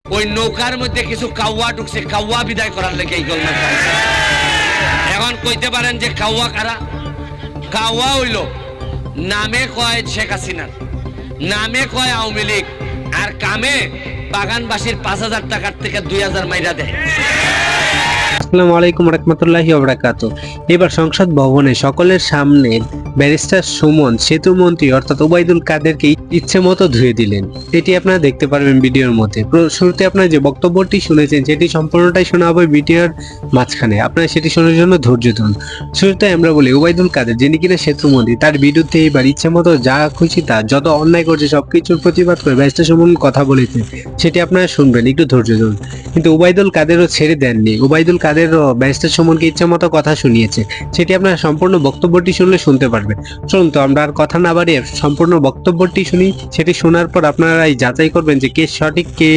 ওই নৌকার মধ্যে কিছু কাউয়া ঢুকছে, কাউয়া বিদায় করার লেগে এই গল্প। এখন কইতে পারেন যে কাউয়া কারা? কাউয়া হইল নামে কয় শেখ হাসিনা, নামে কয় আওয়ামী লীগ, আর কামে বাগানবাসীর ৫,০০০ টাকার থেকে ২,০০০ মাইরা দেয়। আসসালামু আলাইকুম রাহমাতুল্লাহি ওয়া বারাকাতুহু। এবার সংসদ ভবনে সকলের সামনে ব্যারিস্টার সুমন সেতুমন্ত্রী অর্থাৎ ওবায়দুল কাদেরকে ইচ্ছে মতো ধুয়ে দিলেন। এটি আপনারা দেখতে পারবেন ভিডিওর মধ্যে। শুরুতে আপনারা যে বক্তব্যটি শুনেছেন সেটি সম্পূর্ণটাই শোনা হবে ভিডিওর মাঝখানে, আপনারা সেটি শোনার জন্য ধৈর্য ধরুন। শুরুতে আমরা বলি ওবায়দুল কাদের যিনি কিনা সেতুমন্ত্রী, তার বিরুদ্ধে এবার ইচ্ছে মতো যা খুশি তা যত অন্যায় করছে সবকিছুর প্রতিবাদ করে ব্যারিস্টার সুমন কথা বলেছেন, সেটি আপনারা শুনবেন, একটু ধৈর্য ধরুন। কিন্তু ওবায়দুল কাদেরও ছেড়ে দেননি, ওবায়দুল কাদেরও ব্যারিস্টার সুমনকে ইচ্ছে মতো কথা শুনিয়েছে, সেটি আপনারা সম্পূর্ণ বক্তব্যটি শুনলে শুনতে পারবেন। চলুন তো আমরা আর কথা না বাড়িয়ে সম্পূর্ণ বক্তব্যটি শুনি, সেটি শোনার পর আপনারাই যাচাই করবেন যে কে সঠিক কে